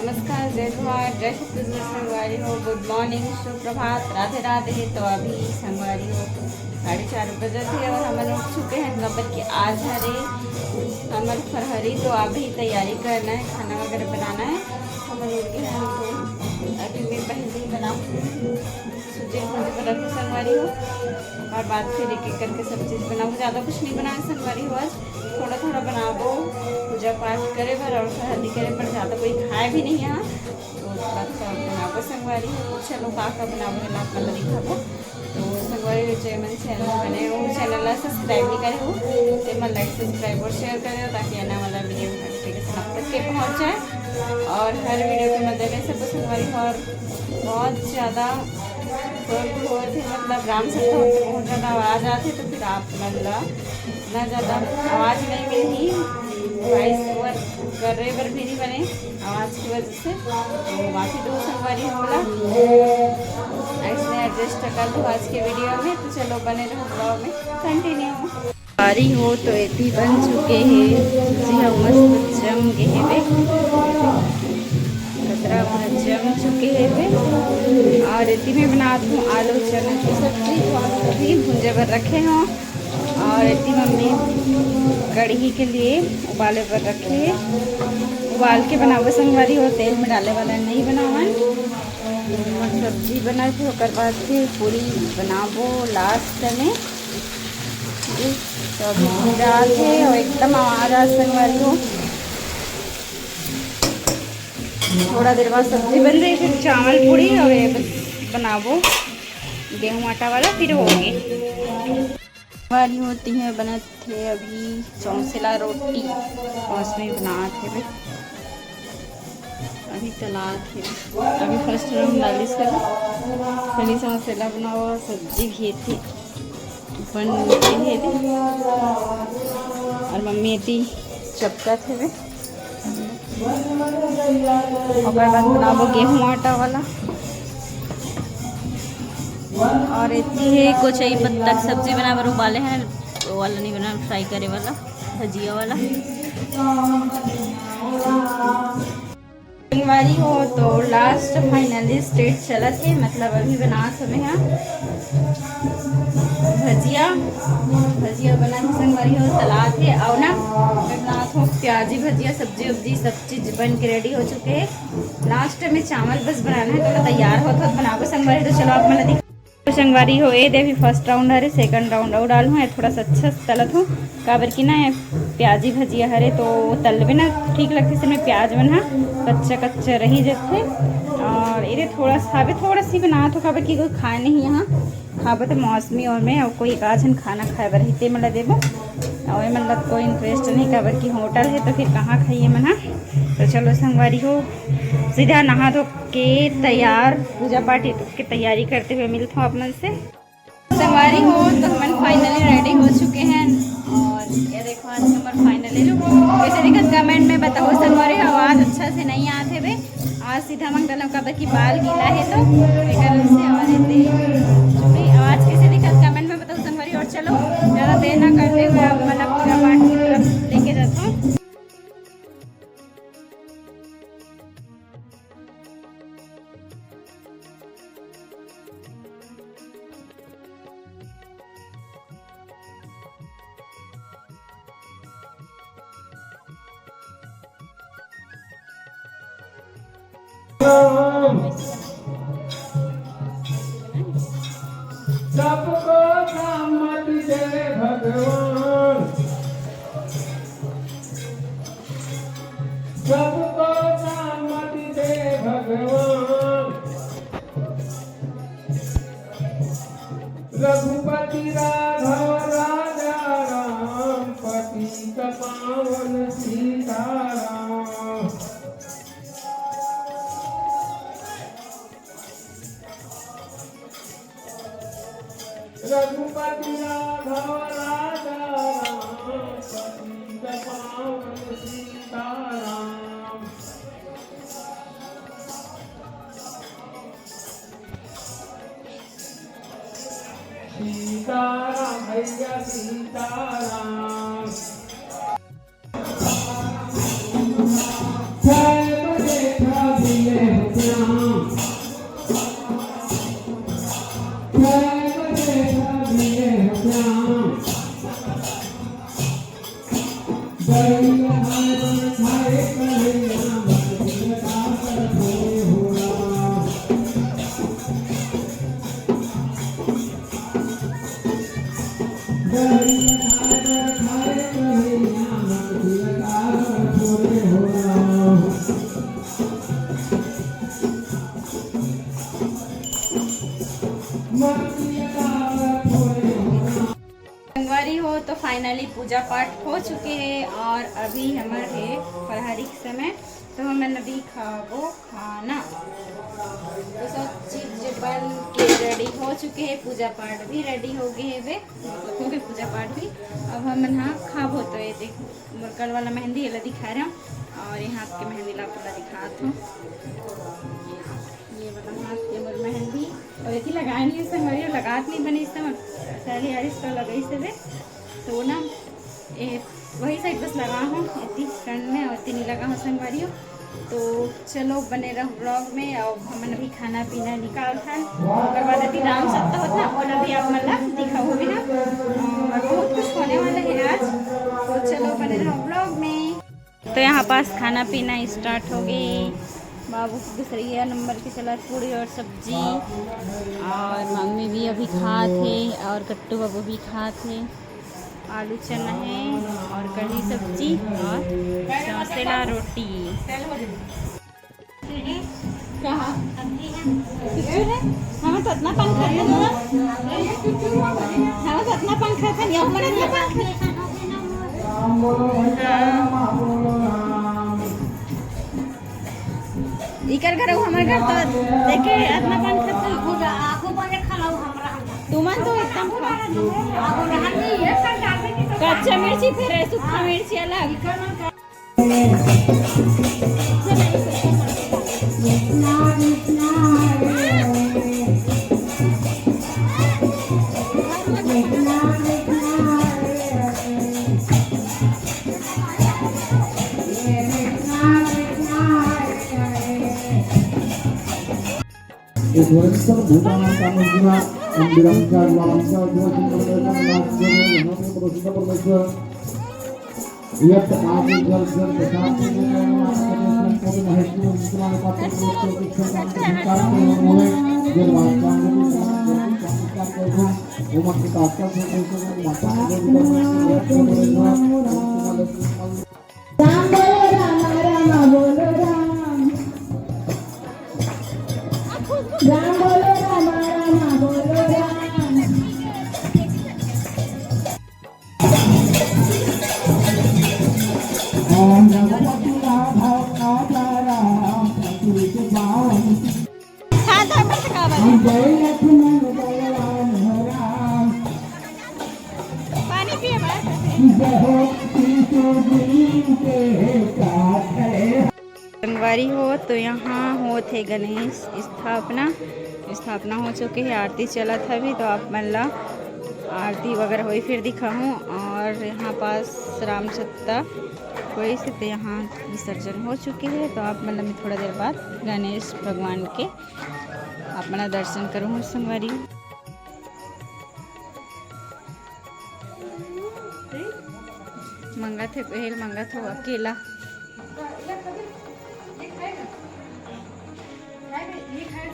नमस्कार, जय जोहार, जय श्री कृष्ण संगवारी हो। गुड मॉर्निंग, सुप्रभात, राधे राधे। तो अभी संगवारी हो 4:30 बजे थे और हम लोग उठ चुके हैं। गब्बर की आज हरे हमर फरहरी, तो अभी तैयारी करना है, खाना वगैरह बनाना है। हम लोग के हैं तो अभी मैं पहले ही बनाऊँ सूजी भूंजे पर रखूँ संगवारी हो, और बाद फिर एक एक करके सब चीज़ बनाऊँ। ज़्यादा कुछ नहीं बनाया संगवारी हो, आज थोड़ा थोड़ा बनाबो, पूजा पाठ करे पर और हल्दी करे पर, ज़्यादा कोई खाए भी नहीं यहाँ, तो थोड़ा थोड़ा बनाबो संगवारी हो। चलो का बनाबो ला कल दिखाबो। तो संगवारी हो चाहे मैंने चैनल बने हो, चैनल ला सब्सक्राइब नहीं करे हो तो मैं लाइक सब्सक्राइब और शेयर करे हो, ताकि आने वाला वीडियो नोटिफिकेशन आप तक के पहुँच जाए। और हर वीडियो के मदद से संगवारी हो, और बहुत ज़्यादा हुए थे, मतलब राम सप्ताह में बहुत ज़्यादा आवाज़ आती, तो फिर आप मतलब इतना ज़्यादा आवाज़ नहीं मिली, वॉइस ओवर कर रहे पर भी नहीं बने आवाज़ की वजह से। तो बाकी दो संगवारी होला ऐसे एडजस्ट कर दो आज के वीडियो में। तो चलो बने रहो ब्लॉग में कंटिन्यू। बारी हो तो एती बन चुके हैं, जी हाँ मस्त जम गए हैं, कतरा जम चुके हैं। और इतनी में बनाती हूँ आलू चने की सब्जी, भी भुंजे पर रखे हों। और इतनी मम्मी कढ़ी के लिए उबाले पर रखे हैं, उबाल के बनाओ संगवारी हो, तेल में डाले वाला नहीं बनावा। सब्जी बना के होकर बाद फिर पूरी बनाबो लास्ट में। तो अभी डाल के और एकदम आवाज़ आ संगवारी हो, थोड़ा देर बाद सब्जी बन रही, फिर चावल पूड़ी और ये बनाबो गेहूँ आटा वाला, फिर होगी वाली होती है। बने थे अभी चौंसला रोटी मौसमी बना थे, अभी तला थे। अभी फर्स्ट राउंड डाली सर फिर चौंसला बनाओ, सब्जी भी थी बन थे और मम्मी थी चपका थे। और बाद बनाबो गेहूँ आटा वाला, और इतनी है कुछ ही पत्ता की सब्जी बना पर उबाले हैं, वो वाला नहीं बना, फ्राई करे वाला भजिया वाला। संगवारी हो तो लास्ट फाइनली स्टेज चला थे, मतलब अभी बना समय भजिया बना के संगवारी हो, सलाद है और ना बना हो प्याजी भजिया, सब्जी उब्जी सब चीज़ बन के रेडी हो चुके हैं। लास्ट में चावल बस बनाना है, थोड़ा तैयार हो तो बनाओ संगवारी। तो चलो आप मतलब संगवारी हो ये देखिए फर्स्ट राउंड हरे, सेकंड राउंड और डालूँ है, थोड़ा सा अच्छा तलत हूँ काबर की ना प्याजी भजिया हरे, तो तल भी ना ठीक लगती है, इसमें प्याज बना कच्चा कच्चा रही जाते। और ये थोड़ा सी बना तो काबर की कोई खाए नहीं यहाँ, खाबो तो मौसमी और में और कोई एकाजन खाना खाए रहते मतलब देवो, और मतलब कोई इंटरेस्ट नहीं काबर की होटल है, तो फिर कहाँ खाइए मना। तो चलो संगवारी हो सीधा नहा धो के तैयार, पूजा पाठ की तैयारी करते हुए मिलता हूँ आप मन से। संगवारी हो तो हम फाइनली रेडी हो चुके हैं, और ये देखो आज हमारे फाइनली जो कैसे दिक्कत कमेंट में बताओ संगवारी, आवाज़ अच्छा से नहीं आते वे। आज सीधा मंगल का की बाल गीला है तो से आवाज़ कैसे दिक्कत कमेंट में बताओ संगवारी। और चलो ज़्यादा देर ना करते हुए मतलब पूजा पाठ की तरफ लेके जाता हूँ। सबको सम्मति दे भगवान, सबको सम्मति दे भगवान। रघुपति राघव राजा राम, पतित पावन सीताराम। रघुपति राघव राजा राम, पतित पावन सीताराम। सीताराम भैया सीताराम। जय बजे संगवारी हो तो फाइनली पूजा पाठ हो चुके हैं और अभी हमारे पढ़ाई के समय तो हमें अभी खाओ खाना तो सब चीज बन के रेडी हो चुके हैं। पूजा पाठ भी रेडी हो गए हैं वे हो गए पूजा पाठ भी। अब हम यहाँ खाबो तो ये देख कल वाला मेहंदी वाला दिखा रहा हूँ और यहाँ के मेहंदी ला पूरा दिखाता हूँ। ये वाला हाथ के मोर मेहंदी और ये लगाए नहीं इससे मरी लगात नहीं बनी इससे सारी यार इसका लगाई से वे तो ना वही साइड बस लगा हूँ इतनी फ्रंट में और इतनी लगा हूँ संगवारी। तो चलो बने रहो ब्लॉग में और हमने अभी खाना पीना निकाल था उसके बाद अति राम सप्ताह होता और अभी आप मतलब दिखाओ भी ना और बहुत कुछ होने वाला है आज। तो चलो बने रहो ब्लॉग में। तो यहाँ पास खाना पीना स्टार्ट हो गई। बाबू की दूसरी नंबर की सलाद पूड़ी और सब्जी और मम्मी भी अभी खा थे और कट्टू बाबू भी खा थे। आलू चना है और कढ़ी सब्जी और चौसेला रोटी। कहाँ हमें तो इतना पंखा था हमें तो इतना पंखा था इकर घर हमारे घर तो देखे इतना पंखा था आंखों पर खलाओ हमरा तुमन तो एकदम कच्चा मिर्ची फिर सूखा मिर्ची अलग। पानी पिए संगवारी हो तो यहाँ हो थे गणेश स्थापना हो चुकी है। आरती चला था भी तो आप मल्ला आरती वगैरह हुई फिर दिखा हूँ और यहाँ पास राम सत्ता हुई से तो यहाँ विसर्जन हो चुकी है। तो आप मतलब मैं थोड़ा देर बाद गणेश भगवान के अपना दर्शन करूँ संगवारी। मंगा थे पहल मंगा था अकेला ये खाएगा